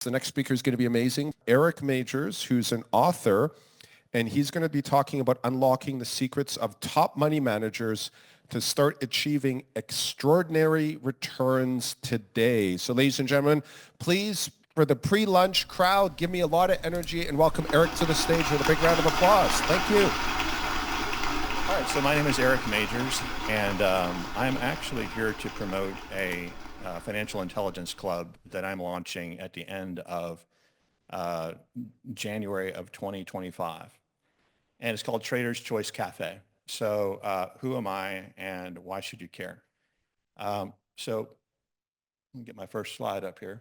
The next speaker is going to be amazing. Eric Majors, who's an author, and he's going to be talking about unlocking the secrets of top money managers to start achieving extraordinary returns today. So ladies and gentlemen, please, for the pre-lunch crowd, give me a lot of energy and welcome Eric to the stage with a big round of applause. Thank you. All right, so my name is Eric Majors, and I'm actually here to promote a financial intelligence club that I'm launching at the end of January of 2025. And it's called Trader's Choice Cafe. So who am I and why should you care? So let me get my first slide up here.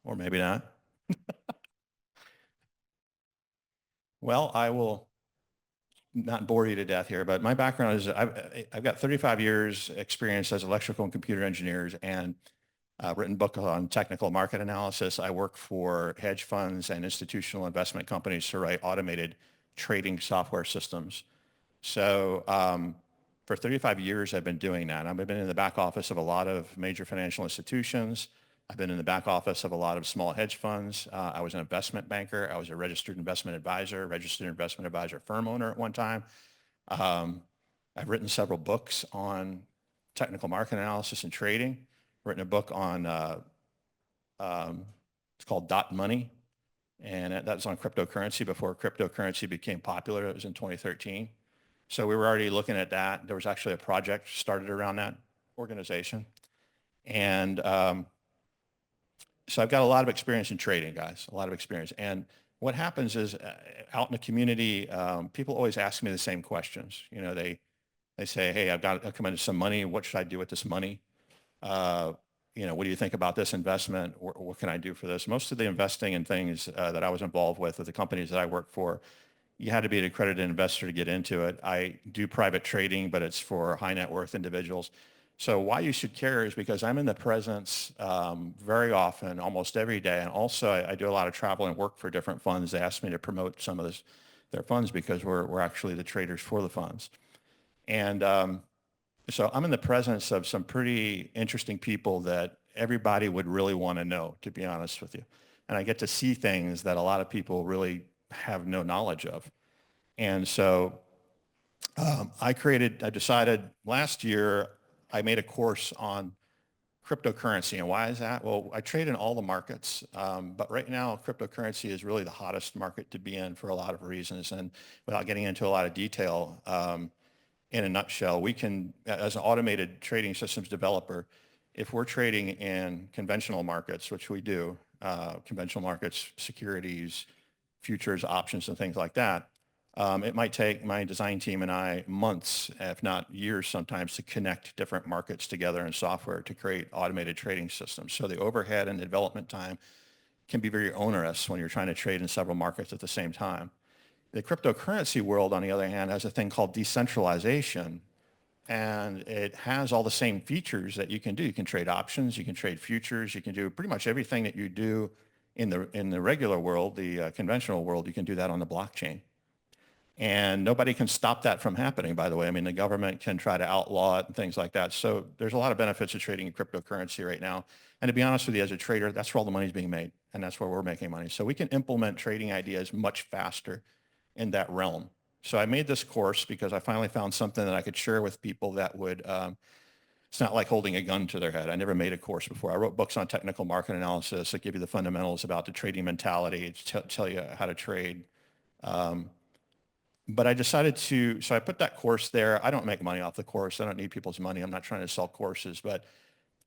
Or maybe not. Well, I will not bore you to death here, but my background is I've got 35 years experience as electrical and computer engineers and written book on technical market analysis. I work for hedge funds and institutional investment companies to write automated trading software systems. So for 35 years, I've been doing that. I've been in the back office of a lot of major financial institutions. I've been in the back office of a lot of small hedge funds. I was an investment banker. I was a registered investment advisor firm owner at one time. I've written several books on technical market analysis and trading. Written a book on, it's called Dot Money, and that was on cryptocurrency before cryptocurrency became popular. It was in 2013. So we were already looking at that. There was actually a project started around that organization. And so I've got a lot of experience in trading, guys, a lot of experience. And what happens is out in the community, people always ask me the same questions. You know, they say, hey, I've come into some money. What should I do with this money? You know, what do you think about this investment? What can I do for this? Most of the investing and things that I was involved with the companies that I work for, you had to be an accredited investor to get into it. I do private trading, but it's for high net worth individuals. So why you should care is because I'm in the presence very often, almost every day. And also I do a lot of travel and work for different funds. They ask me to promote some of their funds because we're actually the traders for the funds. And so I'm in the presence of some pretty interesting people that everybody would really want to know, to be honest with you. And I get to see things that a lot of people really have no knowledge of. And so I decided last year, I made a course on cryptocurrency. And why is that? Well, I trade in all the markets, but right now cryptocurrency is really the hottest market to be in for a lot of reasons. And without getting into a lot of detail, in a nutshell, we can, as an automated trading systems developer, if we're trading in conventional markets, which we do, conventional markets, securities, futures, options, and things like that, it might take my design team and I months, if not years sometimes, to connect different markets together in software to create automated trading systems. So the overhead and the development time can be very onerous when you're trying to trade in several markets at the same time. The cryptocurrency world, on the other hand, has a thing called decentralization, and it has all the same features that you can do. You can trade options, you can trade futures, you can do pretty much everything that you do in the regular world, the conventional world. You can do that on the blockchain. And nobody can stop that from happening, by the way. I mean, the government can try to outlaw it and things like that. So there's a lot of benefits of trading in cryptocurrency right now. And to be honest with you, as a trader, that's where all the money's being made, and that's where we're making money. So we can implement trading ideas much faster in that realm. So I made this course because I finally found something that I could share with people that would, it's not like holding a gun to their head. I never made a course before. I wrote books on technical market analysis that give you the fundamentals about the trading mentality, tell you how to trade. But I decided so I put that course there. I don't make money off the course. I don't need people's money. I'm not trying to sell courses, but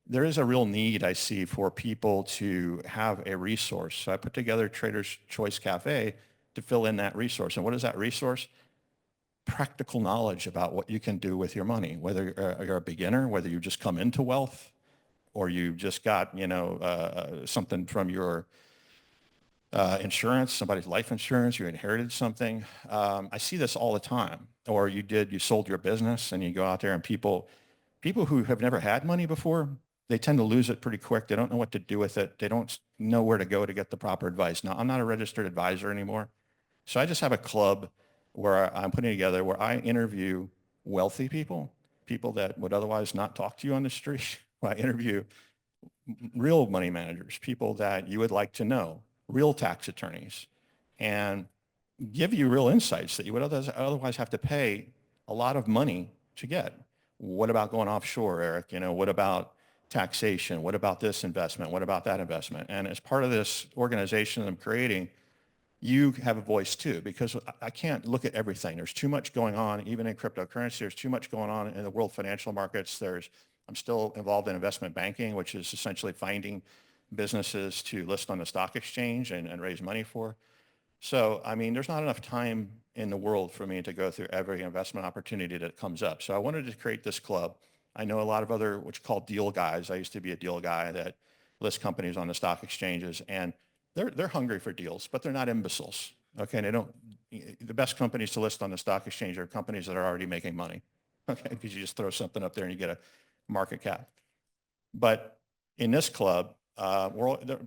there is a real need I see for people to have a resource. So I put together Trader's Choice Cafe to fill in that resource. And what is that resource? Practical knowledge about what you can do with your money, whether you're a beginner, whether you just come into wealth, or you just got, something from your insurance, somebody's life insurance, you inherited something. I see this all the time. Or you sold your business and you go out there and people who have never had money before, they tend to lose it pretty quick. They don't know what to do with it. They don't know where to go to get the proper advice. Now, I'm not a registered advisor anymore. So I just have a club where I'm putting together where I interview wealthy people people that would otherwise not talk to you on the street. I interview real money managers, people that you would like to know, real tax attorneys, and give you real insights that you would otherwise have to pay a lot of money to get. What about going offshore, Eric? What about taxation? What about this investment? What about that investment? And as part of this organization that I'm creating, you have a voice too, because I can't look at everything. There's too much going on, even in cryptocurrency. There's too much going on in the world financial markets. I'm still involved in investment banking, which is essentially finding businesses to list on the stock exchange and raise money for. So, I mean, there's not enough time in the world for me to go through every investment opportunity that comes up. So I wanted to create this club. I know a lot of other, what's called deal guys. I used to be a deal guy that lists companies on the stock exchanges, and they're hungry for deals, but they're not imbeciles. Okay, and the best companies to list on the stock exchange are companies that are already making money. Okay, because you just throw something up there and you get a market cap. But in this club,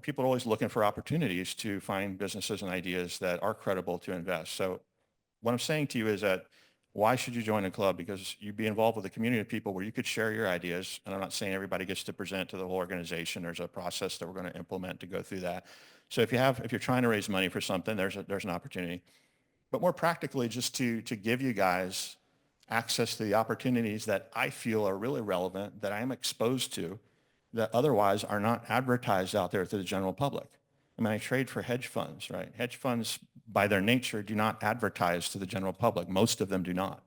people are always looking for opportunities to find businesses and ideas that are credible to invest. So what I'm saying to you is that why should you join a club? Because you'd be involved with a community of people where you could share your ideas. And I'm not saying everybody gets to present to the whole organization. There's a process that we're going to implement to go through that. So if you're trying to raise money for something, there's an opportunity. But more practically, just to give you guys access to the opportunities that I feel are really relevant, that I am exposed to, that otherwise are not advertised out there to the general public. I mean, I trade for hedge funds, right? Hedge funds, by their nature, do not advertise to the general public. Most of them do not.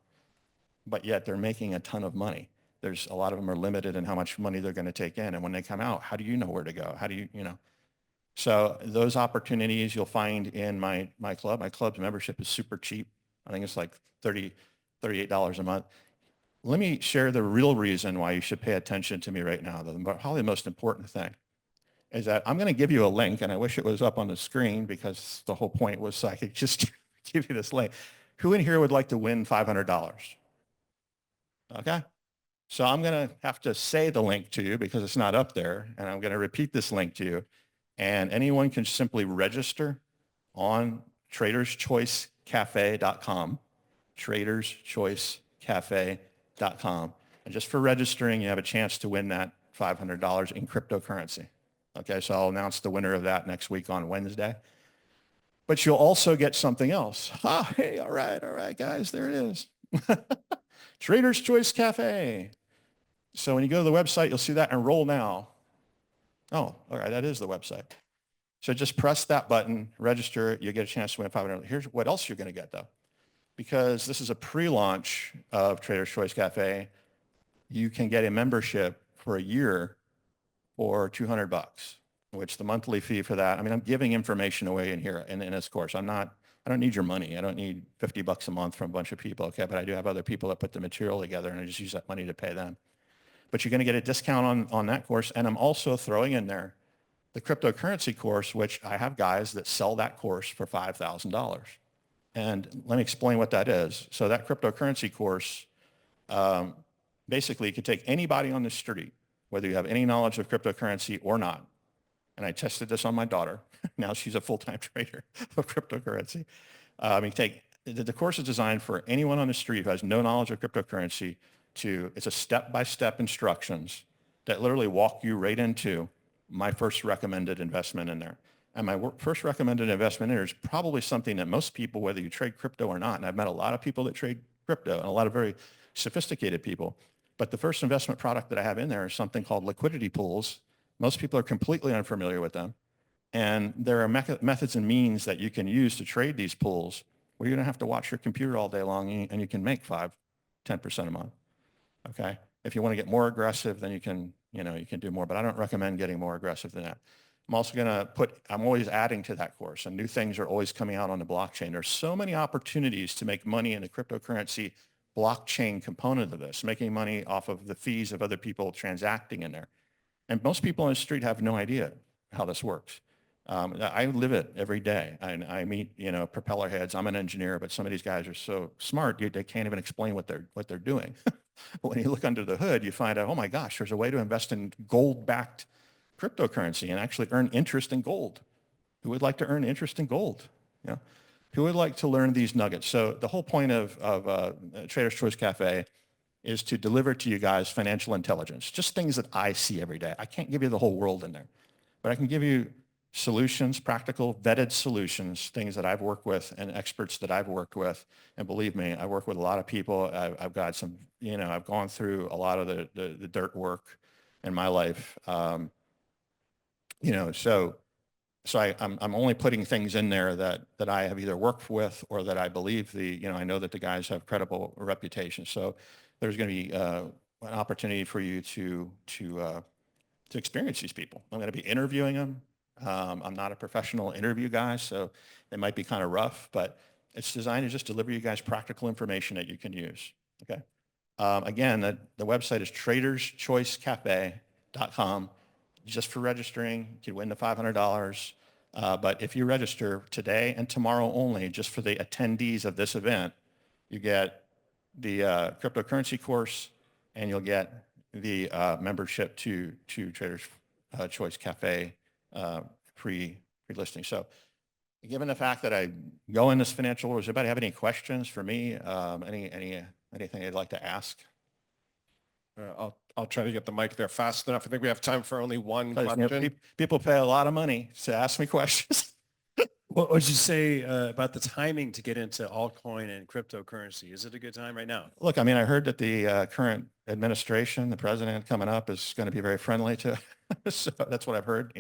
But yet they're making a ton of money. A lot of them are limited in how much money they're going to take in. And when they come out, how do you know where to go? How do you know? So those opportunities you'll find in my club. My club's membership is super cheap. I think it's like $38 a month. Let me share the real reason why you should pay attention to me right now. Probably the most important thing is that I'm going to give you a link, and I wish it was up on the screen because the whole point was so I could just give you this link. Who in here would like to win $500? Okay. So I'm going to have to say the link to you because it's not up there, and I'm going to repeat this link to you. And anyone can simply register on traderschoicecafe.com, traderschoicecafe.com. And just for registering, you have a chance to win that $500 in cryptocurrency. Okay, so I'll announce the winner of that next week on Wednesday. But you'll also get something else. Hey, all right, guys, there it is. Trader's Choice Cafe. So when you go to the website, you'll see that Enroll Now. Oh, all right, that is the website. So just press that button, register, you get a chance to win $500. Here's what else you're going to get, though. Because this is a pre-launch of Trader's Choice Cafe, you can get a membership for a year for $200, which the monthly fee for that, I mean, I'm giving information away in here in this course. I don't need your money. I don't need $50 a month from a bunch of people, okay? But I do have other people that put the material together, and I just use that money to pay them. But you're going to get a discount on that course. And I'm also throwing in there the cryptocurrency course, which I have guys that sell that course for $5,000. And let me explain what that is. So that cryptocurrency course, basically you could take anybody on the street, whether you have any knowledge of cryptocurrency or not. And I tested this on my daughter. Now she's a full-time trader of cryptocurrency. The course is designed for anyone on the street who has no knowledge of cryptocurrency. It's a step-by-step instructions that literally walk you right into my first recommended investment in there. And my first recommended investment in there is probably something that most people, whether you trade crypto or not, and I've met a lot of people that trade crypto and a lot of very sophisticated people, but the first investment product that I have in there is something called liquidity pools. Most people are completely unfamiliar with them. And there are methods and means that you can use to trade these pools where you don't have to watch your computer all day long and you can make 5-10% a month. Okay. If you want to get more aggressive, then you can do more, but I don't recommend getting more aggressive than that. I'm also going to I'm always adding to that course, and new things are always coming out on the blockchain. There's so many opportunities to make money in the cryptocurrency blockchain component of this, making money off of the fees of other people transacting in there. And most people on the street have no idea how this works. I live it every day. I meet, propeller heads. I'm an engineer, but some of these guys are so smart, they can't even explain what they're doing. But when you look under the hood, you find out, oh my gosh, there's a way to invest in gold-backed cryptocurrency and actually earn interest in gold. Who would like to earn interest in gold? Who would like to learn these nuggets? So the whole point of Trader's Choice Cafe is to deliver to you guys financial intelligence, just things that I see every day. I can't give you the whole world in there, but I can give you solutions, practical, vetted solutions, things that I've worked with and experts that I've worked with. And believe me, I work with a lot of people. I've got some, I've gone through a lot of the dirt work in my life. So I'm only putting things in there that I have either worked with or that I believe I know that the guys have credible reputation. So there's going to be an opportunity for you to experience these people. I'm going to be interviewing them. I'm not a professional interview guy, so it might be kind of rough, but it's designed to just deliver you guys practical information that you can use. Okay. Again, the website is traderschoicecafe.com. Just for registering, you can win the $500. But if you register today and tomorrow only, just for the attendees of this event, you get the cryptocurrency course, and you'll get the membership to Traders Choice Cafe pre-listing. So given the fact that I go in this financial world, does anybody have any questions for me? Anything they'd like to ask? I'll try to get the mic there fast enough. I think we have time for only one Because, question. people pay a lot of money to ask me questions. What would you say about the timing to get into altcoin and cryptocurrency? Is it a good time right now? Look, I mean, I heard that the current administration, the president coming up, is going to be very friendly to, so that's what I've heard,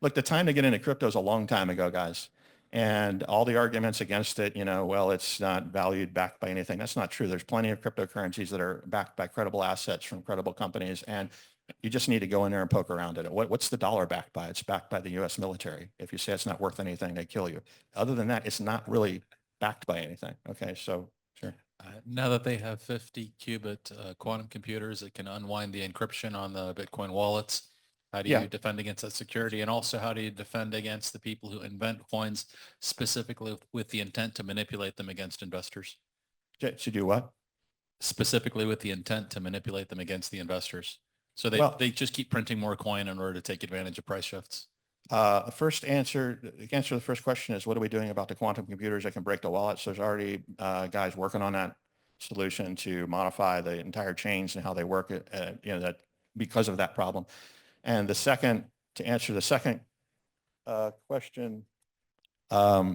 Look, the time to get into crypto is a long time ago, guys. And all the arguments against it, well, it's not valued, backed by anything. That's not true. There's plenty of cryptocurrencies that are backed by credible assets from credible companies. And you just need to go in there and poke around at it. What's the dollar backed by? It's backed by the U.S. military. If you say it's not worth anything, they kill you. Other than that, it's not really backed by anything. Okay, so sure. Now that they have 50 qubit quantum computers that can unwind the encryption on the Bitcoin wallets, how do you defend against that security? And also, how do you defend against the people who invent coins specifically with the intent to manipulate them against investors? To do what? Specifically with the intent to manipulate them against the investors. So they just keep printing more coin in order to take advantage of price shifts. The answer to the first question is, what are we doing about the quantum computers that can break the wallets? There's already guys working on that solution to modify the entire chains and how they work, that because of that problem. And to answer the second question,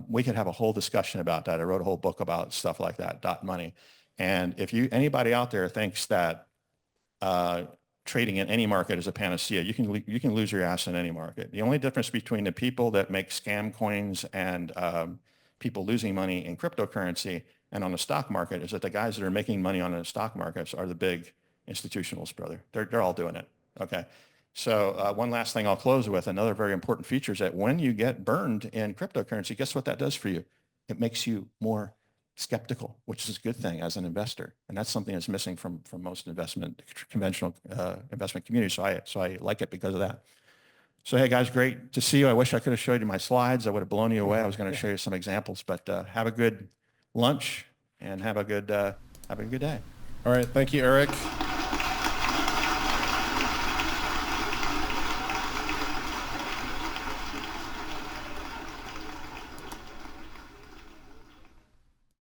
we could have a whole discussion about that. I wrote a whole book about stuff like that, .money. And if anybody out there thinks that trading in any market is a panacea, you can lose your ass in any market. The only difference between the people that make scam coins and people losing money in cryptocurrency and on the stock market is that the guys that are making money on the stock markets are the big institutionals, brother. They're all doing it. Okay. So one last thing I'll close with, another very important feature is that when you get burned in cryptocurrency, guess what that does for you? It makes you more skeptical, which is a good thing as an investor. And that's something that's missing from most conventional investment communities. So I like it because of that. So, hey guys, great to see you. I wish I could have showed you my slides. I would have blown you away. I was going to show you some examples, but have a good lunch and have a good day. All right. Thank you, Eric.